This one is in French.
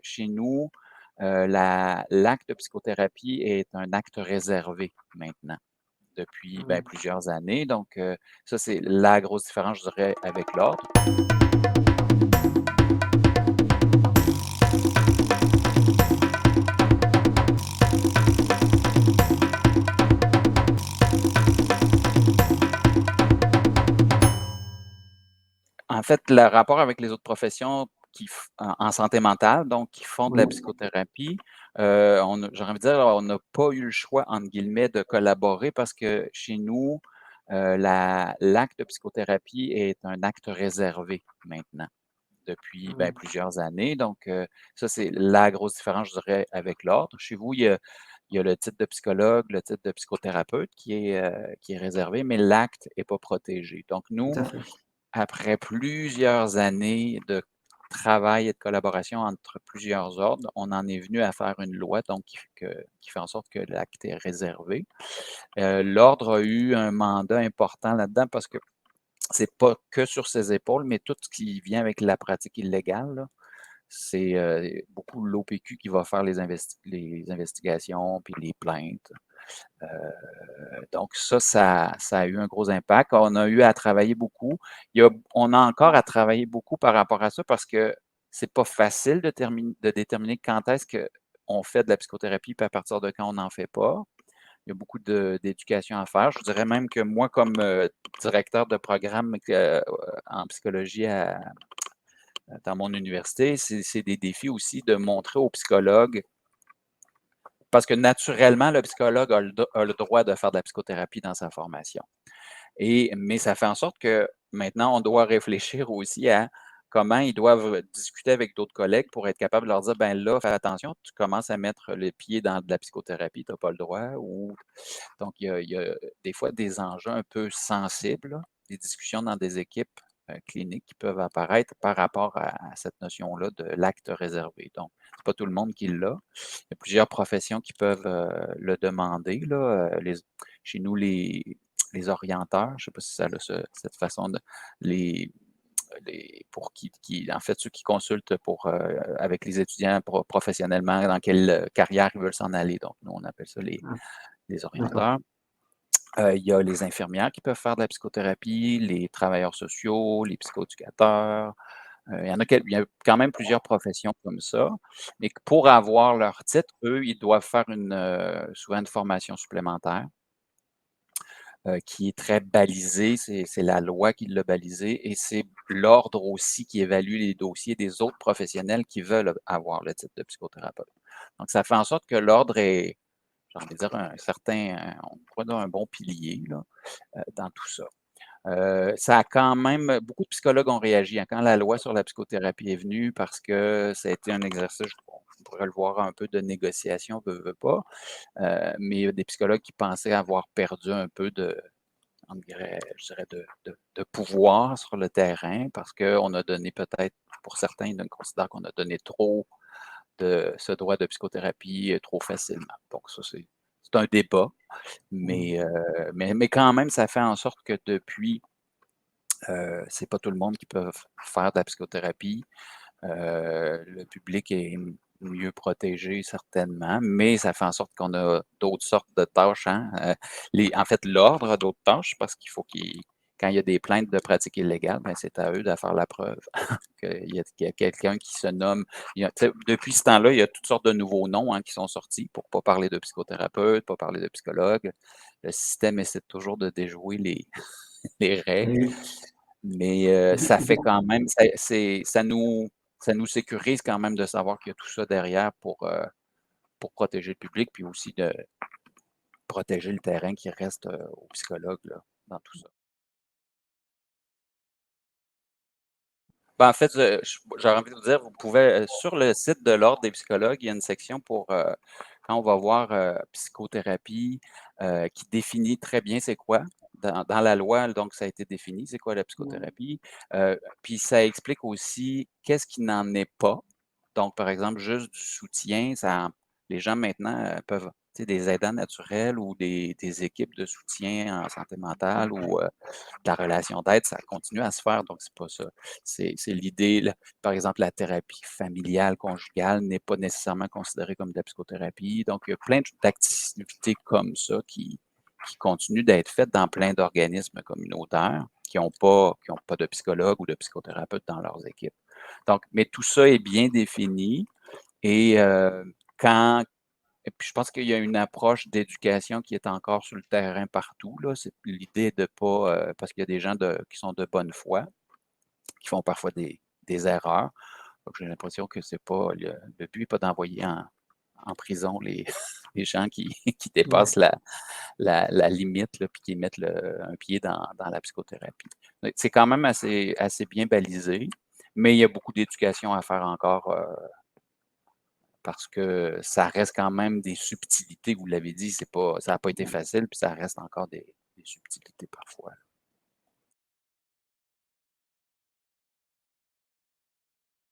chez nous, l'acte de psychothérapie est un acte réservé maintenant, depuis, Mmh. plusieurs années. Donc, ça, c'est la grosse différence, je dirais, avec l'ordre. En fait, le rapport avec les autres professions en santé mentale, donc qui font de la Oui. psychothérapie, j'aurais envie de dire, on n'a pas eu le choix, entre guillemets, de collaborer parce que chez nous, l'acte de psychothérapie est un acte réservé maintenant, depuis, Mmh. plusieurs années. Donc, ça, c'est la grosse différence, je dirais, avec l'ordre. Chez vous, il y a le titre de psychologue, le titre de psychothérapeute qui est réservé, mais l'acte n'est pas protégé. Donc, Tout nous, à fait. après plusieurs années de travail et de collaboration entre plusieurs ordres, on en est venu à faire une loi donc qui fait en sorte que l'acte est réservé. L'ordre a eu un mandat important là-dedans parce que c'est pas que sur ses épaules, mais tout ce qui vient avec la pratique illégale, là, c'est, beaucoup l'OPQ qui va faire les investigations puis les plaintes. Heu donc ça a eu un gros impact. On a eu à travailler beaucoup. On a encore à travailler beaucoup par rapport à ça parce que c'est pas facile de déterminer quand est-ce qu'on fait de la psychothérapie, puis à partir de quand on n'en fait pas. Il y a beaucoup d'éducation à faire. Je vous dirais même que moi, comme, directeur de programme en psychologie dans mon université, c'est des défis aussi de montrer aux psychologues parce que naturellement, le psychologue a le droit de faire de la psychothérapie dans sa formation. Mais ça fait en sorte que maintenant, on doit réfléchir aussi à comment ils doivent discuter avec d'autres collègues pour être capable de leur dire, ben là, fais attention, tu commences à mettre le pied dans de la psychothérapie, tu n'as pas le droit. Donc, il y a des fois des enjeux un peu sensibles, là, des discussions dans des équipes cliniques qui peuvent apparaître par rapport à cette notion-là de l'acte réservé. Donc, c'est pas tout le monde qui l'a. Il y a plusieurs professions qui peuvent le demander, là. Chez nous, les orienteurs, je ne sais pas si ça a cette façon de les, pour en fait, ceux qui consultent avec les étudiants professionnellement dans quelle carrière ils veulent s'en aller. Donc, nous, on appelle ça Ah, les d'accord. orienteurs. Il y a les infirmières qui peuvent faire de la psychothérapie, les travailleurs sociaux, les psychoéducateurs. Il y a quand même plusieurs professions comme ça. Mais pour avoir leur titre, eux, ils doivent faire souvent une formation supplémentaire qui est très balisée. C'est la loi qui l'a balisée et c'est l'ordre aussi qui évalue les dossiers des autres professionnels qui veulent avoir le titre de psychothérapeute. Donc, ça fait en sorte que l'ordre est, j'ai envie de dire, on pourrait dire un bon pilier là, dans tout ça. Ça a quand même beaucoup de psychologues ont réagi, hein, quand la loi sur la psychothérapie est venue parce que ça a été un exercice, on pourrait le voir un peu de négociation, veut pas, mais il y a des psychologues qui pensaient avoir perdu un peu je dirais de pouvoir sur le terrain parce qu'on a donné peut-être, pour certains, ils considèrent qu'on a donné trop de ce droit de psychothérapie trop facilement. Donc ça, c'est un débat, Mmh. mais quand même, ça fait en sorte que depuis c'est pas tout le monde qui peut faire de la psychothérapie. Le public est mieux protégé certainement, mais ça fait en sorte qu'on a d'autres sortes de tâches, hein. En fait, l'ordre a d'autres tâches parce quand il y a des plaintes de pratiques illégales, ben, c'est à eux de faire la preuve qu'il y a quelqu'un qui se nomme. Tu sais, depuis ce temps-là, il y a toutes sortes de nouveaux noms hein, qui sont sortis pour ne pas parler de psychothérapeute, pas parler de psychologue. Le système essaie toujours de déjouer les règles. Oui, Mais ça fait effectivement. quand même ça nous sécurise quand même de savoir qu'il y a tout ça derrière pour protéger le public, puis aussi de protéger le terrain qui reste, aux psychologues, là, dans tout ça. Ben, en fait, j'aurais envie de vous dire, vous pouvez, sur le site de l'Ordre des psychologues, il y a une section quand on va voir, psychothérapie, qui définit très bien c'est quoi. Dans la loi, donc ça a été défini, c'est quoi la Mmh. psychothérapie. Puis ça explique aussi qu'est-ce qui n'en est pas. Donc, par exemple, juste du soutien, les gens maintenant, peuvent tu des aidants naturels ou des équipes de soutien en santé mentale ou de la relation d'aide, ça continue à se faire, donc c'est pas ça. C'est l'idée, par exemple, la thérapie familiale, conjugale n'est pas nécessairement considérée comme de la psychothérapie. Donc, il y a plein d'activités comme ça qui continuent d'être faites dans plein d'organismes communautaires qui n'ont pas de psychologue ou de psychothérapeute dans leurs équipes. Donc, mais tout ça est bien défini et quand et puis je pense qu'il y a une approche d'éducation qui est encore sur le terrain partout, là. C'est l'idée de pas, parce qu'il y a des gens qui sont de bonne foi, qui font parfois des erreurs. Donc j'ai l'impression que c'est pas le but n'est pas d'envoyer en prison les les gens qui Ouais. dépassent la limite, là, puis qui mettent un pied dans la psychothérapie. C'est quand même assez bien balisé, mais il y a beaucoup d'éducation à faire encore, parce que ça reste quand même des subtilités, vous l'avez dit, ça n'a pas été facile, puis ça reste encore des subtilités parfois.